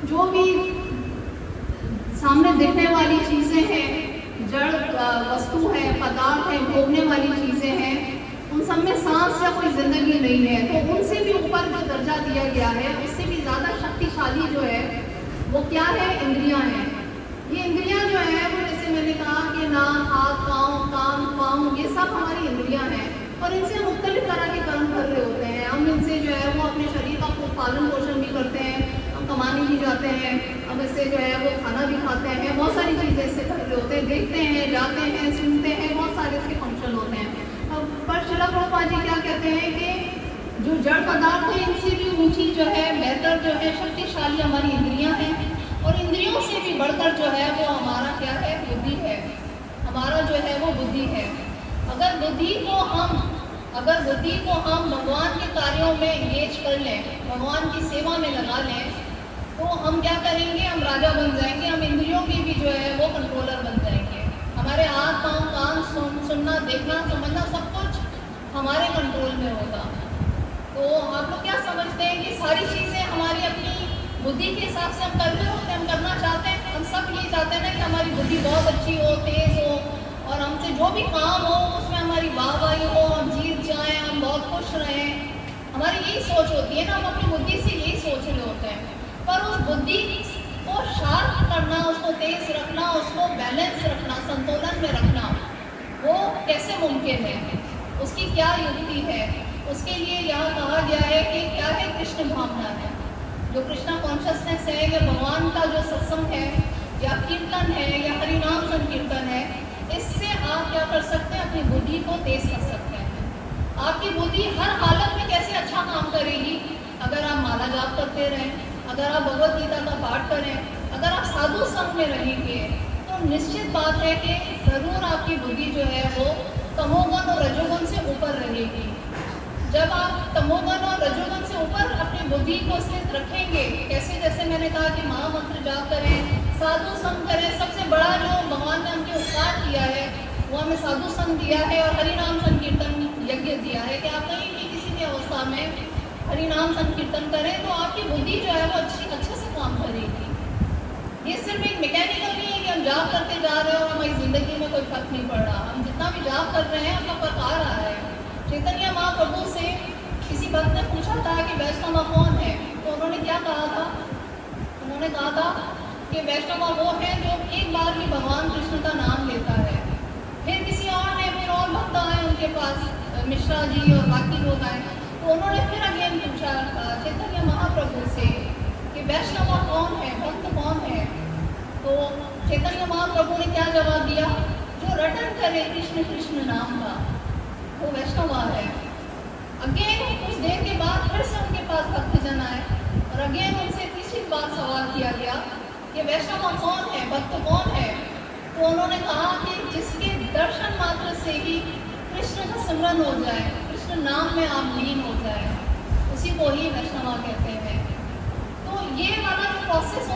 जो भी सामने दिखने वाली चीज़ें हैं, जड़ वस्तु है, पदार्थ है, भोगने वाली चीज़ें हैं, उन सब में सांस या कोई जिंदगी नहीं है। तो उनसे भी ऊपर जो दर्जा दिया गया है, उससे भी ज़्यादा शक्तिशाली जो है वो क्या है? इंद्रियां हैं। ये इंद्रियां जो है वो, जैसे मैंने कहा कि नाक, हाथ, पाँव, कान, पाँव, ये सब हमारी इंद्रियां हैं और इनसे हम मुख्तलिफ तरह के काम कर रहे होते हैं। हम इनसे जो है वो अपने शरीर का पालन पोषण भी करते हैं, हम कमाने भी जाते हैं, हम इससे जो है वो खाना भी खाते हैं, बहुत सारी चीज़ें इससे कर रहे होते हैं, देखते हैं, जाते हैं, सुनते हैं, बहुत सारे इसके फंक्शन होते हैं। पर श्रील प्रभुपाद जी क्या कहते हैं कि जो जड़ पदार्थ है इनसे भी ऊंची जो है, बेहतर जो है, शक्तिशाली हमारी इंद्रियां हैं और इंद्रियों से भी बढ़कर जो है वो हमारा क्या है? बुद्धि है। हमारा जो है वो बुद्धि है। अगर बुद्धि को हम भगवान के कार्यों में एंगेज कर लें, भगवान की सेवा में लगा लें, तो हम क्या करेंगे? हम राजा बन जाएंगे। हम इंद्रियों की भी जो है वो कंट्रोलर बन जाएंगे। हमारे हाथ, पाँव, कान, सुनना, देखना, समझना, सब कुछ हमारे कंट्रोल में होगा। तो आप लोग क्या समझते हैं कि सारी चीज़ें हमारी अपनी बुद्धि के हिसाब से हम कर रहे होते हैं, हम करना चाहते हैं। हम सब यही चाहते हैं ना कि हमारी बुद्धि बहुत अच्छी हो, तेज़ हो और हमसे जो भी काम हो उसमें हमारी वाहवाही हो, हम जीत जाएं, हम बहुत खुश रहें। हमारी यही सोच होती है ना, हम अपनी बुद्धि से यही सोच रहे होते हैं। पर उस बुद्धि को शार्प करना, उसको तेज रखना, उसको बैलेंस रखना, संतुलन में रखना, वो कैसे मुमकिन है? उसकी क्या युक्ति है? उसके लिए यहाँ कहा गया है कि क्या है? कृष्ण भावना है। जो कृष्णा कॉन्शियसनेस है, या भगवान का जो सत्संग है, या कीर्तन है, या हरिनाम संकीर्तन है, इससे आप क्या कर सकते हैं? अपनी बुद्धि को तेज कर सकते हैं। आपकी बुद्धि हर हालत में कैसे अच्छा काम करेगी? अगर आप माला जाप करते रहें, अगर आप भगवत गीता का पाठ करें, अगर आप साधु संग में रहेंगे, तो निश्चित बात है कि ज़रूर आपकी बुद्धि जो है वो तमोगुण और रजोगुण से ऊपर रहेगी। जब आप तमोगुण और रजोगुण से ऊपर अपनी बुद्धि को स्थित रखेंगे, कैसे? जैसे मैंने कहा कि महामंत्र जाप करें, साधु संग करें। सबसे बड़ा जो भगवान ने हमके उपकार किया है वो हमें साधु संग दिया है और हरिनाम संकीर्तन यज्ञ दिया है कि आप कहीं भी किसी भी अवस्था में हरिनाम संकीर्तन करें तो आपकी बुद्धि जो है वो अच्छे से काम करेगी। ये सिर्फ एक मैकेनिकल नहीं है कि हम जाप करते जा रहे हैं और हमारी ज़िंदगी में कोई फर्क नहीं पड़ रहा। हम जितना भी जाप कर रहे हैं हमका फर्क आ रहा है। चैतन्य महाप्रभु से किसी भक्त ने पूछा था कि वैष्णव कौन है, तो उन्होंने क्या कहा था? उन्होंने कहा था कि वैष्णव वो है जो एक बार भी भगवान कृष्ण का नाम लेता है। फिर किसी और ने, फिर और भक्त आए उनके पास, मिश्रा जी और बाकी लोग आए, तो उन्होंने फिर अगेन पूछा चैतन्य महाप्रभु से कि वैष्णव कौन है, भक्त कौन है? तो चैतन्य महाप्रभु ने क्या जवाब दिया? जो रटन करे कृष्ण कृष्ण नाम का, वो वैष्णव है। अगेन कुछ देर के बाद फिर से उनके पास भक्तजन आए और अगेन उनसे तीसरी बार सवाल किया गया कि वैष्णव कौन है, भक्त कौन है? तो उन्होंने कहा कि जिसके दर्शन मात्र से ही कृष्ण का सिमरन हो जाए, कृष्ण नाम में आप लीन हो जाए, उसी को ही वैष्णव कहते हैं। तो ये वाला जो प्रोसेस